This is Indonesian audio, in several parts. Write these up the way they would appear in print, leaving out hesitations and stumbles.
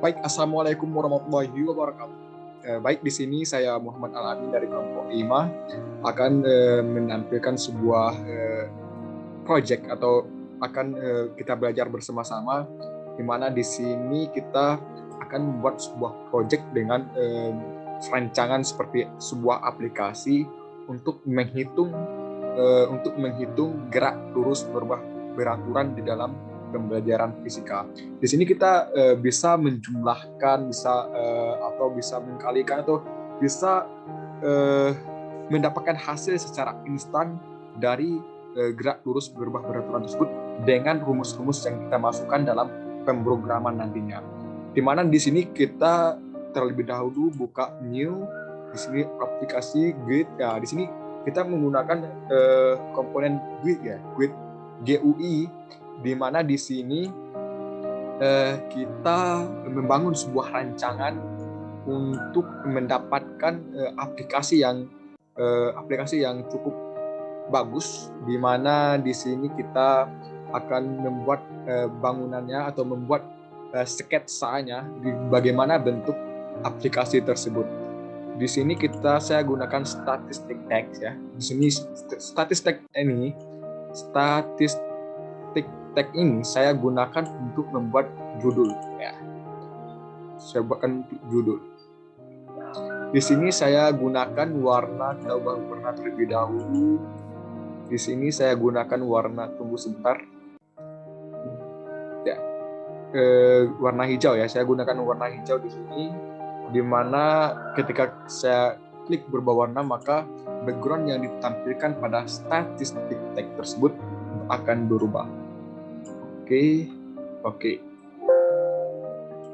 Baik, Assalamualaikum warahmatullahi wabarakatuh. Baik, di sini saya Muhammad Al-Amin dari kelompok 5 akan menampilkan sebuah project atau akan kita belajar bersama-sama, di mana di sini kita akan membuat sebuah project dengan rancangan seperti sebuah aplikasi untuk menghitung gerak lurus beraturan di dalam pembelajaran fisika. Di sini kita bisa menjumlahkan, bisa mengkalikan atau bisa mendapatkan hasil secara instan dari gerak lurus berubah beraturan tersebut dengan rumus-rumus yang kita masukkan dalam pemrograman nantinya. Di mana di sini kita terlebih dahulu buka new, di sini aplikasi GUID. Ya, di sini kita menggunakan komponen GUID ya, GUID GUI, di mana di sini kita membangun sebuah rancangan untuk mendapatkan aplikasi yang cukup bagus, di mana di sini kita akan membuat bangunannya atau membuat sketsanya di bagaimana bentuk aplikasi tersebut. Di sini saya gunakan statistik text ya. Di sini statistik tag ini saya gunakan untuk membuat judul ya. Saya buatkan judul. Di sini saya gunakan warna, kita ubah warna terlebih dahulu. Di sini saya gunakan warna, tunggu sebentar. Ya. Warna hijau ya. Saya gunakan warna hijau di sini, di mana ketika saya klik berubah warna, maka background yang ditampilkan pada statistik tag tersebut akan berubah. Oke.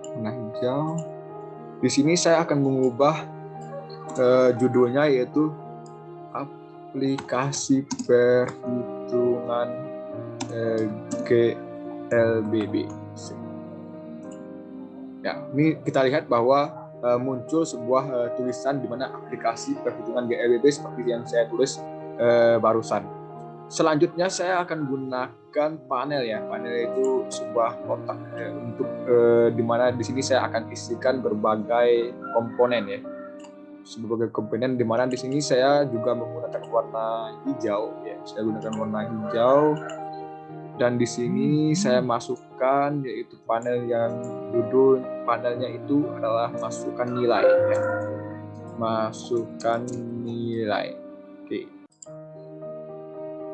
Warna hijau. Di sini saya akan mengubah judulnya, yaitu aplikasi perhitungan GLBB. Ya, ini kita lihat bahwa muncul sebuah tulisan di mana aplikasi perhitungan GLBB seperti yang saya tulis barusan. Selanjutnya saya akan gunakan panel ya. Panel itu sebuah kotak untuk di mana di sini saya akan isikan berbagai komponen ya. Sebagai komponen, di mana di sini saya juga menggunakan warna hijau ya. Saya gunakan warna hijau, dan di sini saya masukkan yaitu panel yang judul panelnya itu adalah masukkan nilai ya. Masukkan nilai. Oke.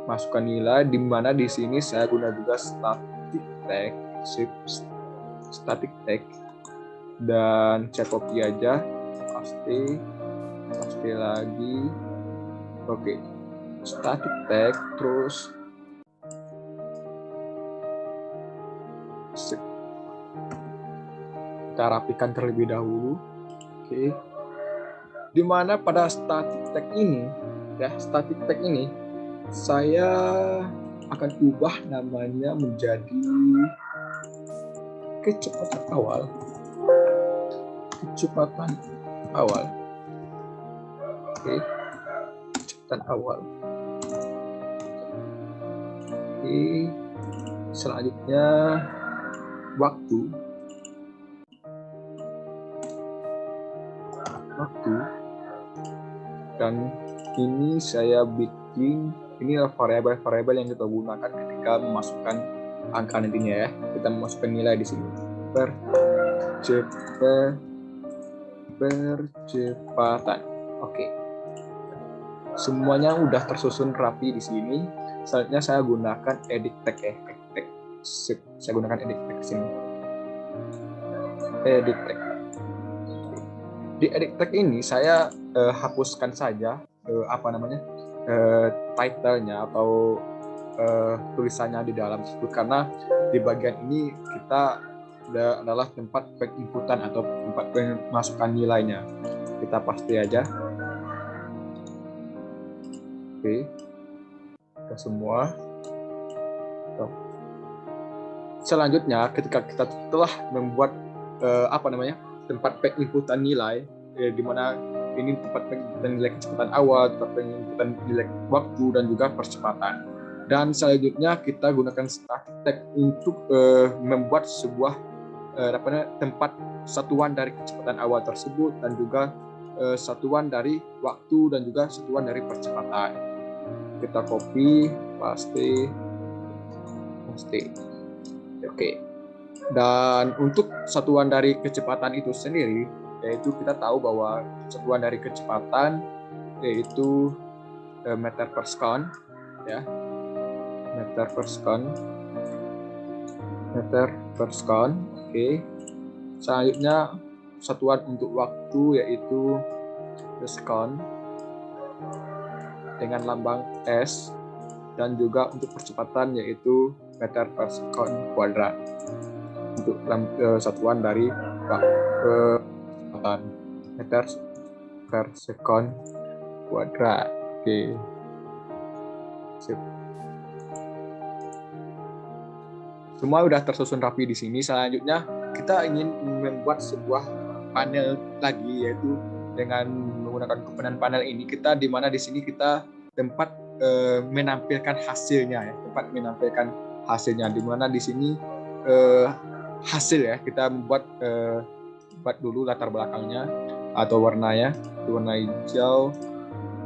Masukkan nilai, di mana di sini saya guna juga static tag dan saya copy aja, paste lagi. Oke. Static tag, terus kita rapikan terlebih dahulu. Oke. Di mana pada static tag ini saya akan ubah namanya menjadi kecepatan awal. Oke, kecepatan awal. Oke, selanjutnya waktu. Dan ini saya bikin, ini variabel yang kita gunakan ketika memasukkan angka nantinya ya. Kita memasukkan nilai di sini. Percepatan. Oke. Semuanya udah tersusun rapi di sini. Selanjutnya saya gunakan edit tag ya. Saya gunakan edit tag sini. Edit tag. Di edit tag ini saya hapuskan saja title-nya atau tulisannya di dalam tersebut, karena di bagian ini kita adalah tempat penginputan atau tempat pemasukan nilainya. Kita paste aja. Oke. Kita semua. Selanjutnya ketika kita telah membuat tempat penginputan nilai, di mana ini tempat penginputan nilai kecepatan awal, tempat penginputan nilai waktu, dan juga percepatan. Dan selanjutnya kita gunakan static tag untuk membuat sebuah tempat satuan dari kecepatan awal tersebut, dan juga satuan dari waktu dan juga satuan dari percepatan. Kita copy, paste. Oke. Dan untuk satuan dari kecepatan itu sendiri, yaitu kita tahu bahwa satuan dari kecepatan yaitu meter per second, ya, meter per second. Oke. Selanjutnya satuan untuk waktu yaitu second dengan lambang S, dan juga untuk percepatan yaitu meter per second kuadrat untuk satuan dari kecepatan meter per second kuadrat. Oke. Sip. Semua udah tersusun rapi di sini. Selanjutnya kita ingin membuat sebuah panel lagi, yaitu dengan menggunakan komponen panel ini kita di mana di sini kita tempat menampilkan hasilnya, ya, tempat menampilkan hasilnya di mana di sini hasil, ya, kita buat dulu latar belakangnya atau warnanya, warna hijau.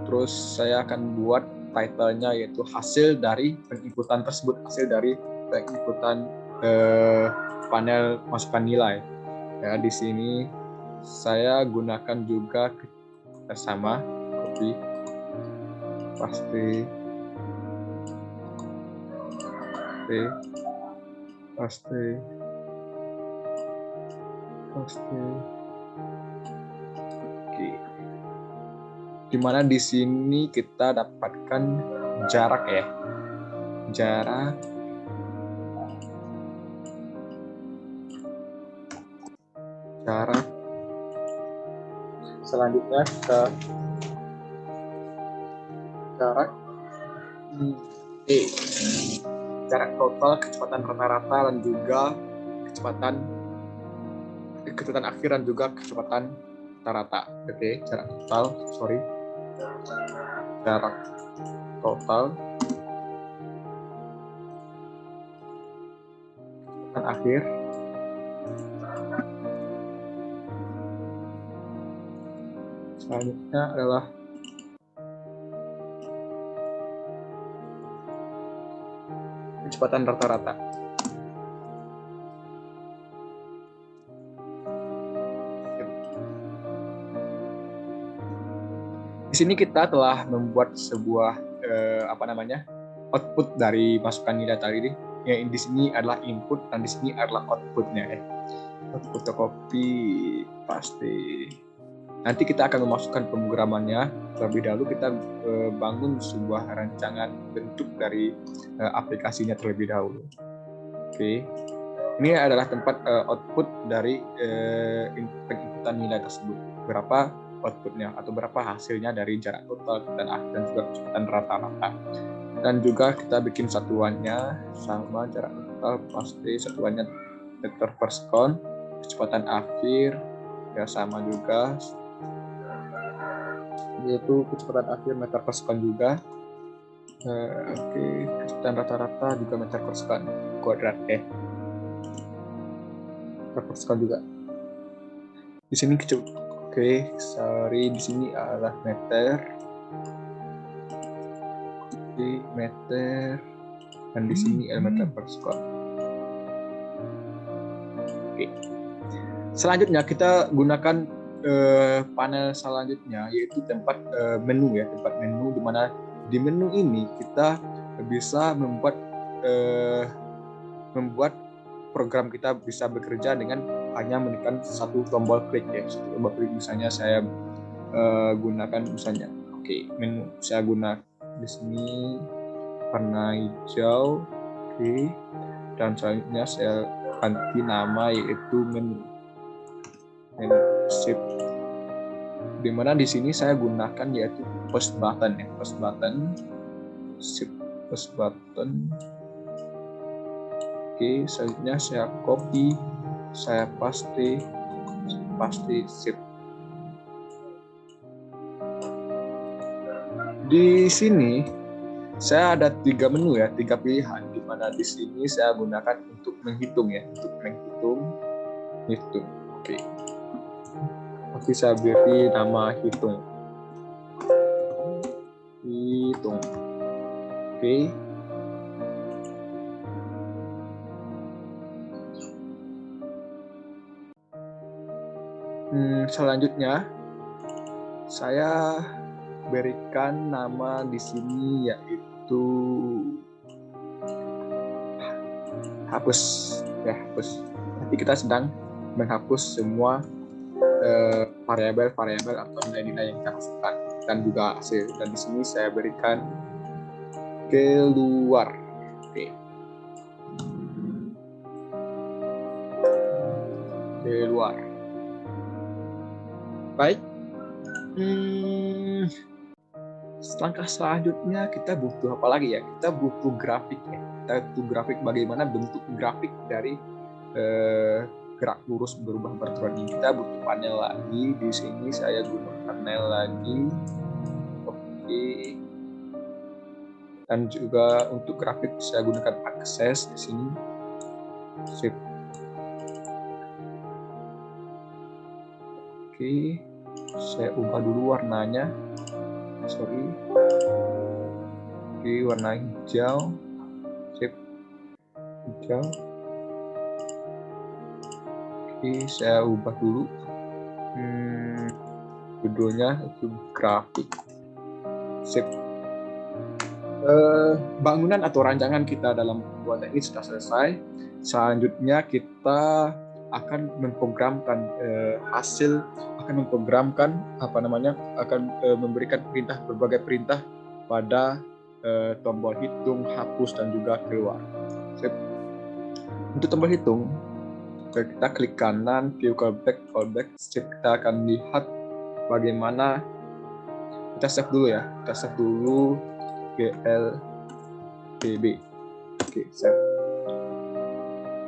Terus saya akan buat title-nya yaitu hasil dari penginputan tersebut, hasil dari penginputan panel masukan nilai. Ya, di sini saya gunakan juga sama copy, paste. Oke. Dimana di sini kita dapatkan jarak, ya, jarak selanjutnya kita jarak jarak total, kecepatan rata-rata, dan juga kecepatan akhir, dan juga kecepatan rata-rata. Oke, jarak total, kecepatan akhir, selanjutnya adalah kecepatan rata-rata. Di sini kita telah membuat sebuah output dari masukan nilai tadi. Yang di sini adalah input dan di sini adalah outputnya. Output copy, paste. Nanti kita akan memasukkan pemrogramannya. Terlebih dahulu kita bangun sebuah rancangan bentuk dari aplikasinya terlebih dahulu. Oke. Ini adalah tempat output dari penginputan nilai tersebut. Berapa outputnya atau berapa hasilnya dari jarak total, kecepatan akhir, dan juga kecepatan rata-rata. Dan juga kita bikin satuannya sama jarak total, pasti satuannya meter per second, kecepatan akhir ya sama juga, yaitu kecepatan akhir meter per second juga. Oke, kecepatan rata-rata juga meter per second kuadrat, meter per second juga. Di sini di sini adalah meter, dan di sini adalah meter per second. Oke. Selanjutnya kita gunakan panel selanjutnya, yaitu tempat menu, ya, tempat menu, di mana di menu ini kita bisa membuat program kita bisa bekerja dengan hanya menekan satu tombol klik, ya. Satu tombol klik, misalnya saya gunakan menu, saya guna di sini warna hijau, dan selanjutnya saya ganti nama yaitu menu shift, dimana di sini saya gunakan yaitu push button, shift push button. Oke, selanjutnya saya copy, saya paste shift. Di sini saya ada 3 menu, ya, 3 pilihan, di mana di sini saya gunakan untuk menghitung, ya, untuk menghitung hitung. Oke. Nanti saya beri nama hitung. Hitung. Oke. Selanjutnya saya berikan nama di sini yaitu hapus ya, hapus. Nanti kita sedang menghapus semua variabel-variabel atau nilai-nilai yang kita masukkan dan juga hasil. Dan di sini saya berikan keluar. Oke. Keluar. Baik. Langkah selanjutnya kita butuh apa lagi ya? Kita butuh grafik ya. Kita butuh grafik, bagaimana bentuk grafik dari gerak lurus berubah berturan ini. Kita butuh panel lagi. Di sini saya gunakan panel lagi. Oke. Dan juga untuk grafik saya gunakan akses di sini. Sip. Oke. Saya ubah dulu warnanya. Sorry. Oke, warna hijau. Sip. Hijau. Oke, saya ubah dulu. Judulnya itu grafik. Sip. Bangunan atau rancangan kita dalam pembuatan ini sudah selesai. Selanjutnya kita akan memprogramkan hasil, akan memprogramkan akan memberikan perintah, berbagai perintah pada tombol hitung, hapus, dan juga keluar. Sip. Untuk tombol hitung, kita klik kanan, view callback. Sip. Kita akan lihat bagaimana. Kita save dulu ya. Kita save dulu GLBB. Oke, save.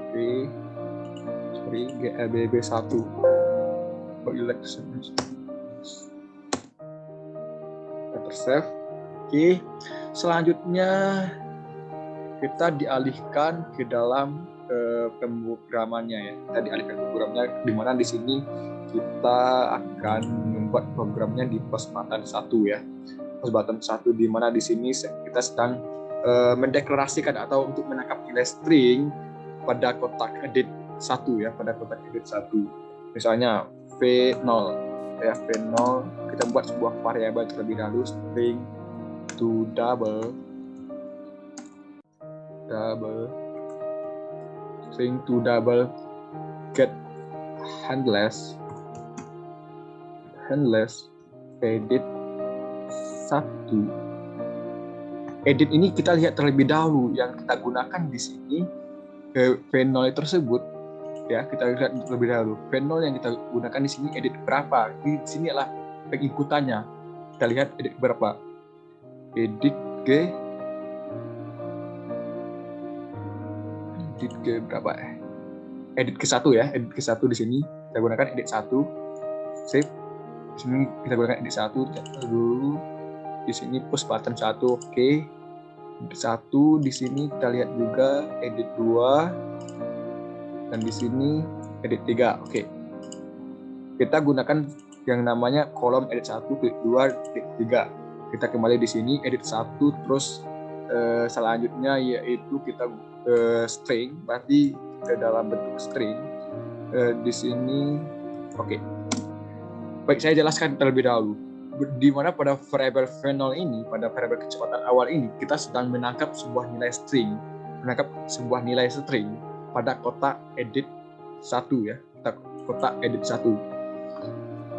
Oke. Sorry, GLBB 1. For election. Kita save. Oke. Selanjutnya kita dialihkan ke dalam pemrogramannya ya. Kita dialihkan ke programnya, di mana di sini kita akan membuat programnya di pos button 1 ya. Pos button 1 di mana di sini kita sedang mendeklarasikan atau untuk menangkap nilai string pada kotak edit 1 ya, pada kotak edit 1. Misalnya V0 ya, V0 kita buat sebuah variabel terlebih dahulu, string to double string to double get handless edit 1. Edit ini kita lihat terlebih dahulu, yang kita gunakan di sini V0 tersebut ya, kita lihat terlebih dahulu. V0 yang kita gunakan di sini edit berapa? Di sini adalah penginputannya. Kita lihat edit berapa? Edit ke berapa ya? Edit ke 1 ya, edit ke 1 di sini kita gunakan edit 1. Save. Di sini kita gunakan edit 1 dulu. Di sini push button 1, oke. Edit 1 di sini kita lihat juga edit 2 dan di sini edit 3, oke. Kita gunakan yang namanya kolom edit 1, klik 2, klik 3. Kita kembali di sini edit 1, terus selanjutnya yaitu kita string, berarti ke dalam bentuk string di sini. Oke. Baik, saya jelaskan terlebih dahulu. Di mana pada variabel V0 ini, pada variabel kecepatan awal ini, kita sedang menangkap sebuah nilai string, pada kotak edit 1 ya, kotak edit 1.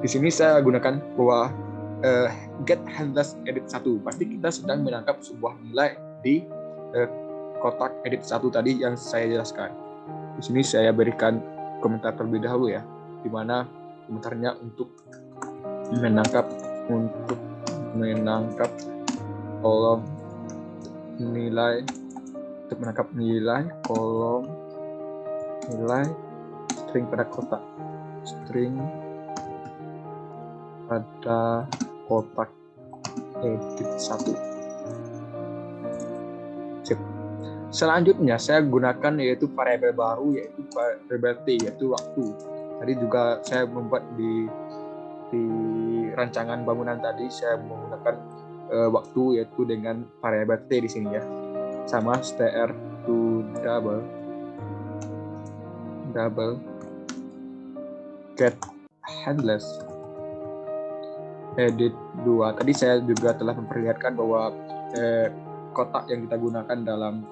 Di sini saya gunakan bahwa get handless edit 1, pasti kita sedang menangkap sebuah nilai di kotak edit 1 tadi yang saya jelaskan. Di sini saya berikan komentar terlebih dahulu ya, di mana komentarnya untuk menangkap kolom nilai, kolom nilai string pada kotak edit 1. Sip. Selanjutnya saya gunakan yaitu variabel baru, yaitu variabel T, yaitu waktu. Tadi juga saya membuat di rancangan bangunan tadi, saya menggunakan waktu yaitu dengan variabel T di sini ya. Sama str to double get handless edit 2. Tadi saya juga telah memperlihatkan bahwa kotak yang kita gunakan dalam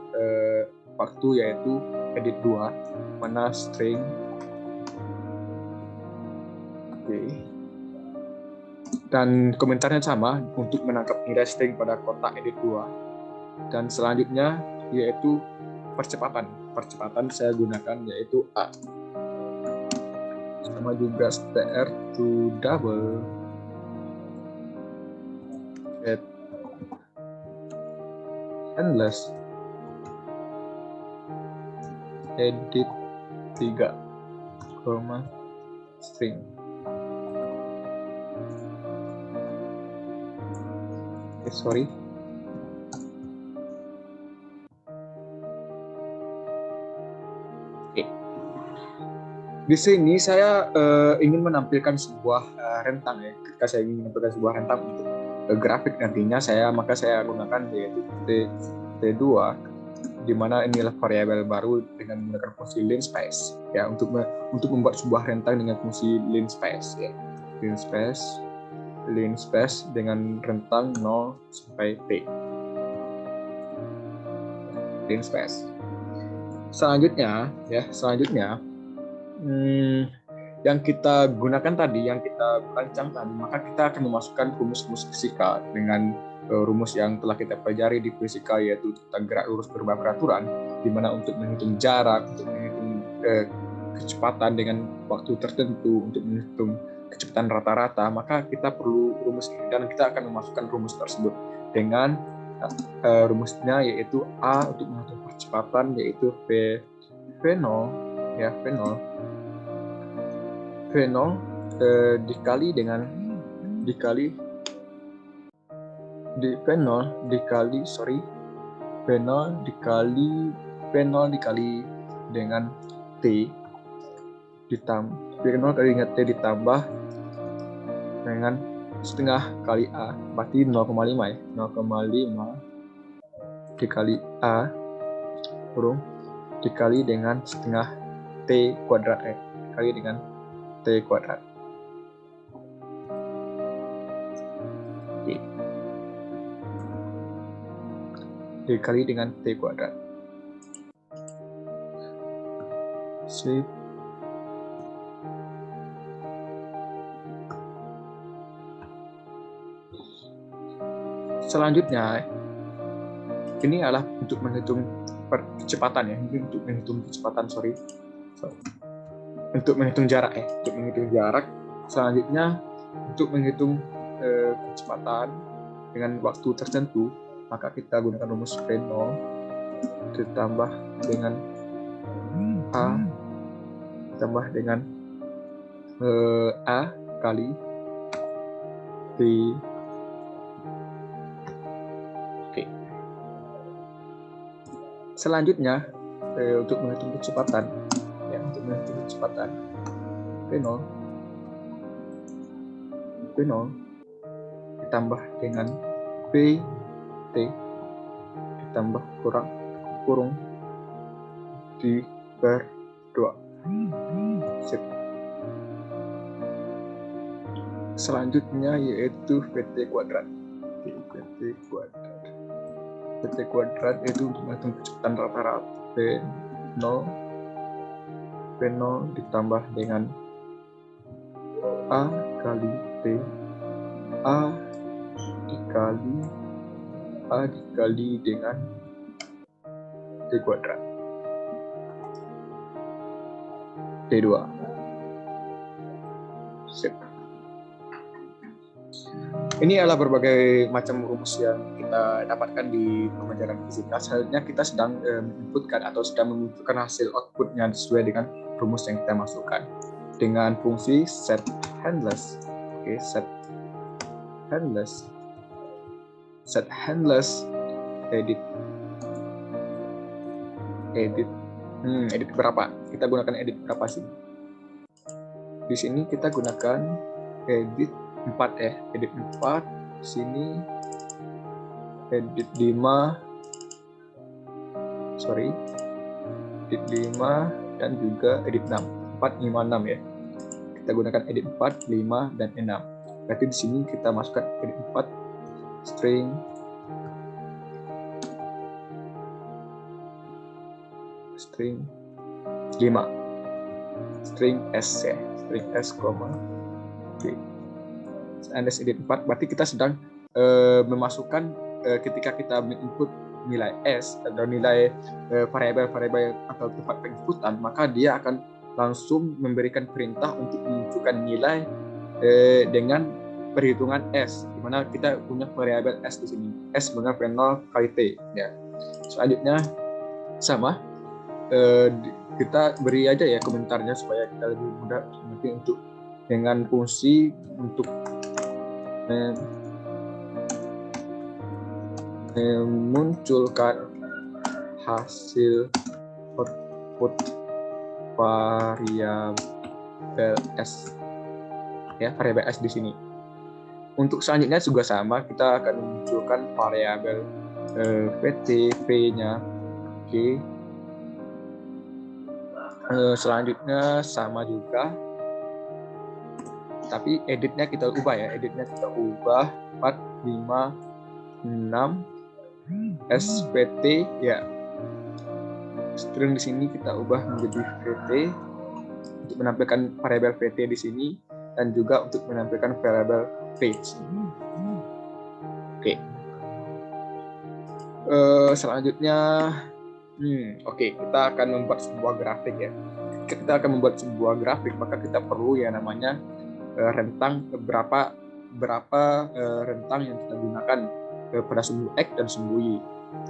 waktu yaitu edit 2, mana string. Oke. Dan komentarnya sama untuk menangkap nilai string pada kotak edit 2. Dan selanjutnya yaitu percepatan. Percepatan saya gunakan yaitu A. Sama juga str to double get endless edit 3, string. Sorry. Oke. Di sini saya ingin menampilkan sebuah rentang ya. Ketika saya ingin menampilkan sebuah rentang untuk grafik nantinya, maka saya gunakan yaitu T2, di mana inilah variabel baru dengan menggunakan fungsi linspace ya, untuk membuat sebuah rentang dengan fungsi linspace ya. Linspace dengan rentang 0 sampai T. Linspace. Selanjutnya yang kita gunakan tadi, yang kita rancang tadi, maka kita akan memasukkan rumus-rumus fisika dengan rumus yang telah kita pelajari di fisika, yaitu tentang gerak lurus berubah peraturan, di mana untuk menghitung jarak, untuk menghitung kecepatan dengan waktu tertentu, untuk menghitung kecepatan rata-rata, maka kita perlu rumus ini, dan kita akan memasukkan rumus tersebut dengan rumusnya yaitu A untuk menghitung percepatan, yaitu V0 ya, V0 dikali dengan V0 dikali dengan T ditambah dengan setengah kali A, berarti 0,5 ya, 0,5 dikali A kurung dikali dengan setengah T kuadrat dikali dengan T kuadrat. Oke. Dikali dengan T kuadrat. Sip. Selanjutnya, ini adalah untuk menghitung kecepatan ya, untuk menghitung kecepatan, untuk menghitung jarak ya, untuk menghitung jarak. Selanjutnya untuk menghitung kecepatan dengan waktu tertentu, maka kita gunakan rumus V0 ditambah dengan A ditambah dengan A kali T. Oke. Selanjutnya untuk menghitung kecepatan ya, untuk menghitung kecepatan V0 ditambah dengan Pt ditambah kurung di per 2. Sip. Selanjutnya yaitu Pt kuadrat. Pt kuadrat itu untuk menghitung kecepatan rata-rata V0 ditambah dengan A kali T, A dikali dengan T kuadrat T2. Sip. Ini adalah berbagai macam rumus yang kita dapatkan di pembelajaran fisika. Selanjutnya kita sedang menginputkan atau sedang menunjukkan hasil outputnya sesuai dengan rumus yang kita masukkan dengan fungsi set handless. Oke, set handless edit edit edit berapa? Kita gunakan edit berapa sih? Di sini kita gunakan edit 4 ya. Edit 4, sini edit 5, edit 5 dan juga edit 6. 4, 5, 6 ya. Kita gunakan edit 4, 5 dan 6. Berarti di sini kita masukkan edit 4 string string 5 string s ya, string s, oke. Edit 4 berarti kita sedang memasukkan ketika kita input nilai s atau nilai variabel-variabel atau tempat penginputan, maka dia akan langsung memberikan perintah untuk menunjukkan nilai dengan perhitungan s, di mana kita punya variabel s di sini. S dengan V0 kali t ya. Selanjutnya sama, kita beri aja ya komentarnya supaya kita lebih mudah nanti untuk dengan fungsi untuk memunculkan hasil output variabel s ya, variabel s di sini. Untuk selanjutnya juga sama, kita akan memunculkan variabel vt, v-nya oke. Selanjutnya sama juga, tapi editnya kita ubah ya, 4, 5, 6 svt ya. String di sini kita ubah menjadi vt untuk menampilkan variabel vt di sini dan juga untuk menampilkan variabel v. Oke. Selanjutnya kita akan membuat sebuah grafik ya. Kita akan membuat sebuah grafik, maka kita perlu yang namanya rentang berapa rentang yang kita gunakan pada sumbu x dan sumbu y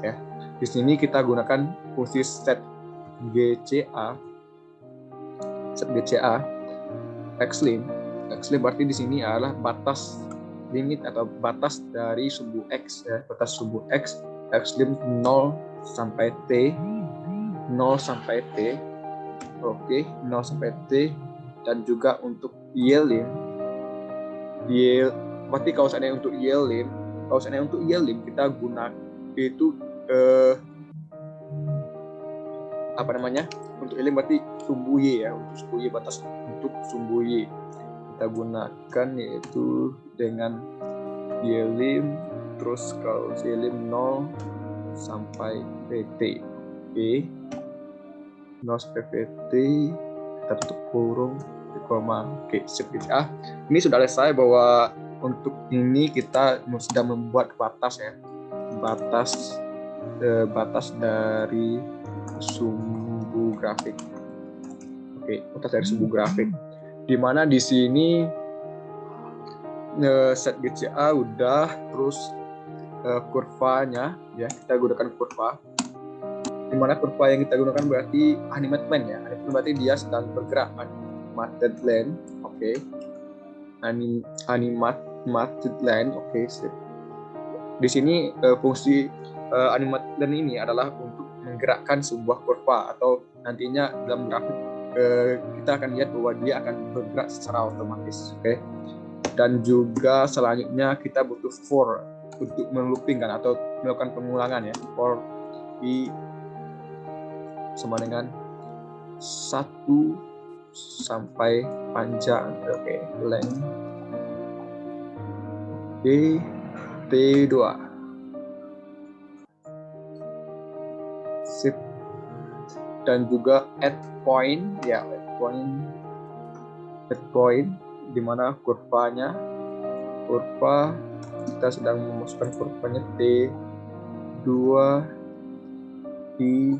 ya. Di sini kita gunakan fungsi set gca xlim berarti di sini adalah batas limit atau batas dari sumbu x ya, batas sumbu x xlim 0 sampai t, 0 sampai t. Oke, 0 sampai t. Dan juga untuk ylim, berarti kalau seandainya untuk ylim kita gunakan itu untuk ylim berarti sumbu y ya, untuk sumbu y, batas untuk sumbu y kita gunakan yaitu dengan ylim, terus kalau ylim 0 sampai pt. Oke, 0 sampai pt kita tutup kurung koma. Oke, sip. Ini sudah selesai bahwa untuk ini kita sudah membuat batas ya, batas dari sumbu grafik. Oke, batas dari sumbu grafik. Di mana di sini set GCA udah, terus kurvanya ya, kita gunakan kurva. Di mana kurva yang kita gunakan berarti animate line ya. Animate berarti dia sedang bergerak, animated line. Oke. Animated line. Oke, sip. Di sini fungsi animated line ini adalah untuk menggerakkan sebuah kurva, atau nantinya dalam grafik kita akan lihat bahwa dia akan bergerak secara otomatis. Oke. Dan juga selanjutnya kita butuh for untuk meloopingkan atau melakukan pengulangan ya. For i sama dengan 1 sampai panjang. Oke, length t2. Sip. Dan juga add point ya, add point di mana kurva kita sedang memasukkan kurvanya t2 di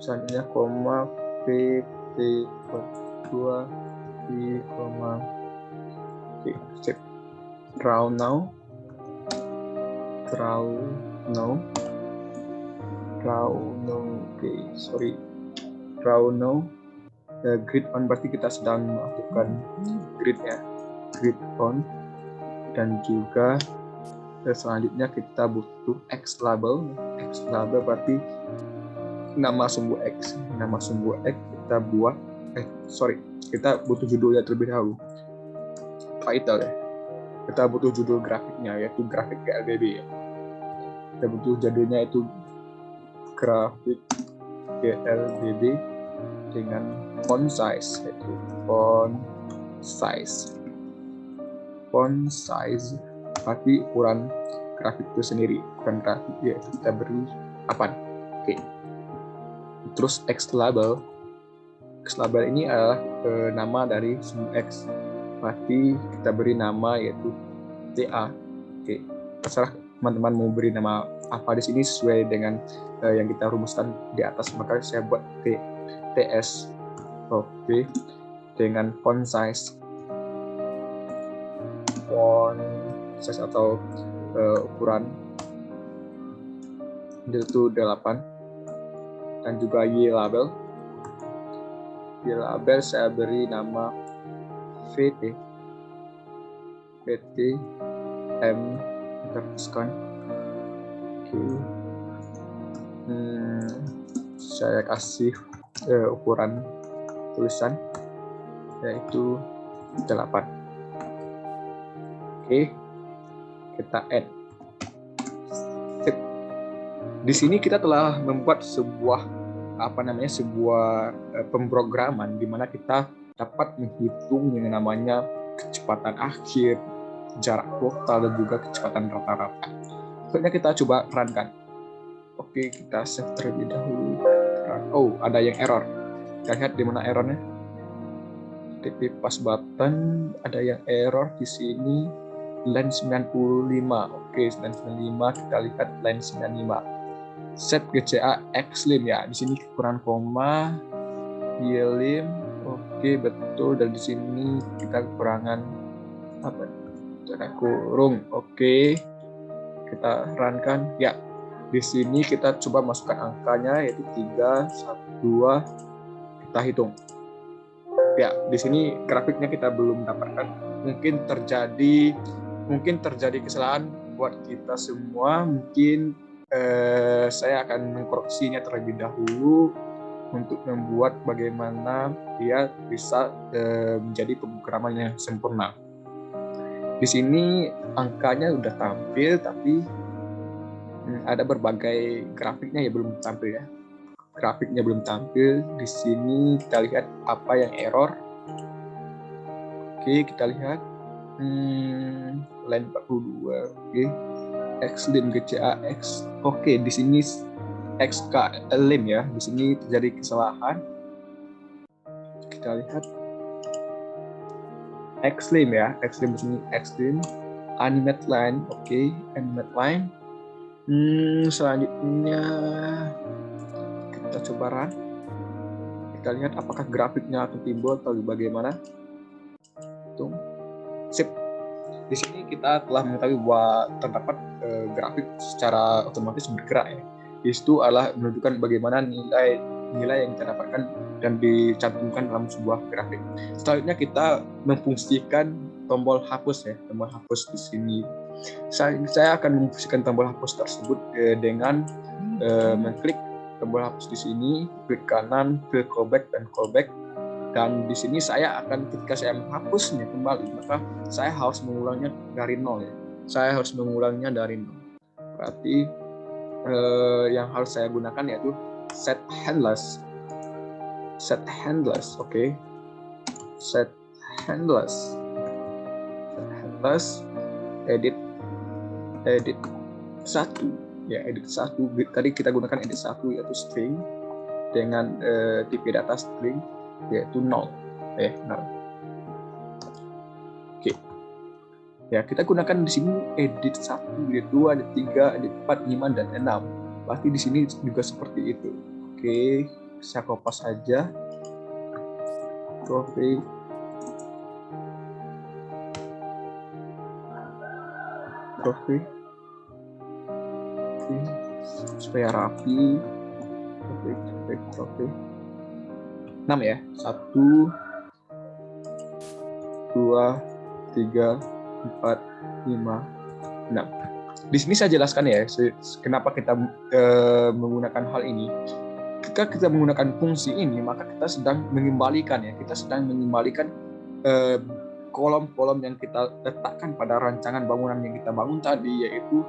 selanjutnya koma pt2 di koma. Oke, sip. Draw now. Oke, sorry. Draw now. Grid on berarti kita sedang melakukan grid ya, grid on. Dan juga selanjutnya kita butuh x label berarti nama sumbu X. Nama sumbu X kita buat, kita butuh judulnya terlebih dahulu. Title ya. Kita butuh judul grafiknya, yaitu grafik GLBB ya. Kita butuh judulnya itu grafik GLBB dengan font size, yaitu font size berarti ukuran grafik itu sendiri, ukuran grafik yaitu kita beri 8. Oke. Terus X label ini adalah nama dari sumbu X, berarti kita beri nama yaitu TA. Oke, terserah teman-teman mau beri nama apa di sini sesuai dengan yang kita rumuskan di atas, maka saya buat TS. Oke, dengan font size atau ukuran itu 8, dan juga Y label saya beri nama VT M teruskan. Oke. Saya kasih ukuran tulisan yaitu 8. Oke, kita add. Di sini kita telah membuat sebuah pemrograman di mana kita dapat menghitung yang namanya kecepatan akhir, jarak total, dan juga kecepatan rata-rata. Selanjutnya kita coba runkan. Oke, kita save terlebih dahulu. Oh, ada yang error. Kita lihat di mana errornya. TP pas button, ada yang error di sini. Line 95. Oke, line 95, kita lihat line 95. Set GCA Xlim ya. Di sini kekurangan koma, YLim. Oke, betul. Dan di sini kita kekurangan apa? Tanda kurung. Oke. Kita runkan. Ya. Di sini kita coba masukkan angkanya yaitu 3, 1, 2. Kita hitung. Ya, di sini grafiknya kita belum dapatkan. Mungkin terjadi kesalahan buat kita semua. Mungkin saya akan mengkoreksinya terlebih dahulu untuk membuat bagaimana dia bisa menjadi pemrograman yang sempurna. Di sini angkanya udah tampil, tapi ada berbagai grafiknya ya belum tampil ya. Grafiknya belum tampil. Di sini kita lihat apa yang error. Oke, kita lihat line 42. Oke. Xlim GCA X. Oke, di sini XKLim ya. Di sini terjadi kesalahan. Kita lihat Xlim ya. Xlim di sini Xlim. Animate line. Oke, animate line. Selanjutnya kita coba run. Kita lihat apakah grafiknya akan timbul atau bagaimana. Hitung. Sip. Di sini kita telah mengetahui bahwa terdapat grafik secara otomatis bergerak ya. Itu adalah menunjukkan bagaimana nilai yang kita dapatkan dan dicantumkan dalam sebuah grafik. Selanjutnya kita memfungsikan tombol hapus ya, tombol hapus di sini. Saya akan memfungsikan tombol hapus tersebut dengan mengklik tombol hapus di sini, klik kanan, klik callback dan callback. Dan di sini saya akan ketika saya menghapusnya kembali, maka saya harus mengulangnya dari nol ya. Saya harus mengulangnya dari nol. Berarti yang harus saya gunakan yaitu set handless. Oke. Set handless. Edit 1. Ya, edit 1. Tadi kita gunakan edit 1 yaitu string dengan tipe data string yaitu 0. 0. Oke. Ya, kita gunakan di sini edit 1, edit 2, edit 3, edit 4, 5 dan 6. Pasti di sini juga seperti itu. Oke, saya copy saja. Copy. Oke, supaya rapi. Oke. 6 ya. 1, 2, 3, 4, 5, 6. Di sini saya jelaskan ya kenapa kita menggunakan hal ini. ketika kita menggunakan fungsi ini, maka kita sedang mengembalikan kolom-kolom yang kita letakkan pada rancangan bangunan yang kita bangun tadi, yaitu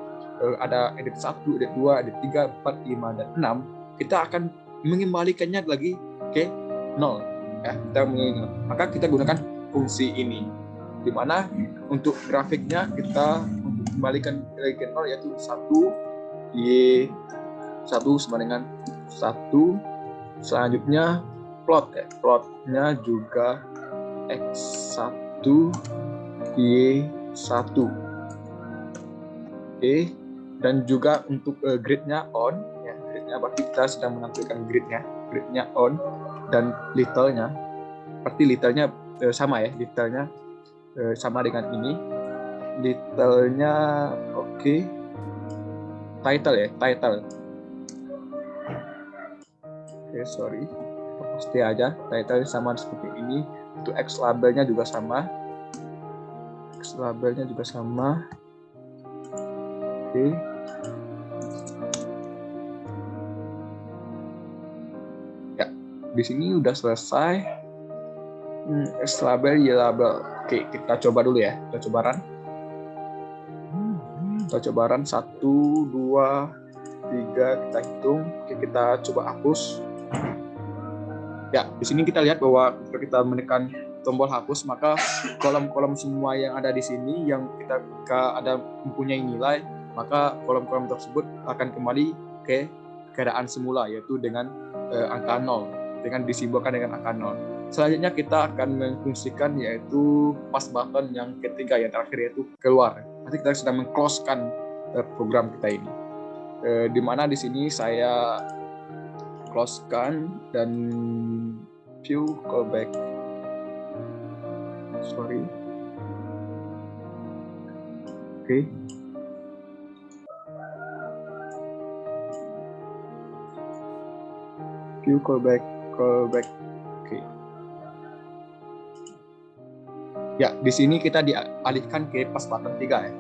ada edit 1, edit 2, edit 3, 4, 5, dan 6. Kita akan mengembalikannya lagi ke 0. Ya, maka kita gunakan fungsi ini, di mana untuk grafiknya kita kembalikan ke 0, yaitu 1 Y 1 sama dengan 1. Selanjutnya plotnya juga X1 Y1. Oke, dan juga untuk gridnya on, ya, gridnya berarti kita sedang menampilkan gridnya on, dan little-nya sama ya, little-nya sama dengan ini, little-nya oke. Title. Oke, sorry. Kita pasti aja title sama seperti ini. Untuk X labelnya juga sama. Oke. Ya, di sini udah selesai. X label, Y label. Oke, kita coba dulu ya. Kita coba run 1, 2, 3, kita hitung. Oke, kita coba hapus. Ya, di sini kita lihat bahwa ketika kita menekan tombol hapus, maka kolom-kolom semua yang ada di sini yang kita ada mempunyai nilai, maka kolom-kolom tersebut akan kembali ke keadaan semula, yaitu dengan angka 0, dengan disimbolkan dengan angka 0. Selanjutnya kita akan memfungsikan yaitu pass button yang ketiga, yang terakhir, yaitu keluar. Nanti kita sedang meng-close-kan program kita ini. Di mana di sini saya close-kan dan view callback. Sorry. Oke. View callback. Oke. Ya, di sini kita dialihkan ke pass button 3 ya.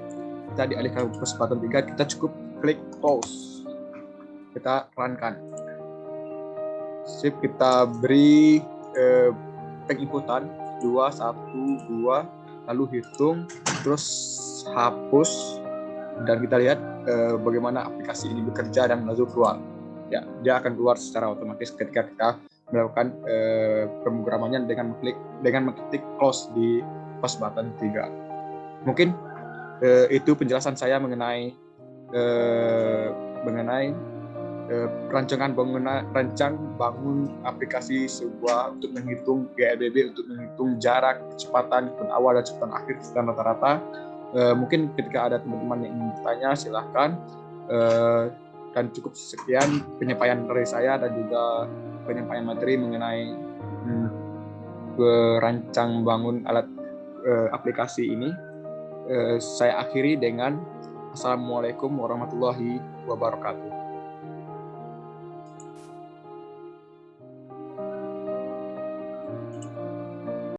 Kita dialihkan ke pass button 3, kita cukup klik pause. Kita run-kan. Sip, kita beri inputan 2, 1, 2, lalu hitung, terus hapus, dan kita lihat bagaimana aplikasi ini bekerja dan lalu keluar. Ya, dia akan keluar secara otomatis ketika kita melakukan pemrogramannya dengan mengklik close di pass button 3. Mungkin itu penjelasan saya mengenai rancang bangun aplikasi sebuah untuk menghitung GLBB, untuk menghitung jarak, kecepatan awal dan kecepatan akhir dan rata-rata. Mungkin ketika ada teman-teman yang ingin bertanya, silahkan. Dan cukup sekian penyampaian dari saya dan juga penyampaian materi mengenai rancang bangun alat aplikasi ini. Saya akhiri dengan Assalamualaikum warahmatullahi wabarakatuh.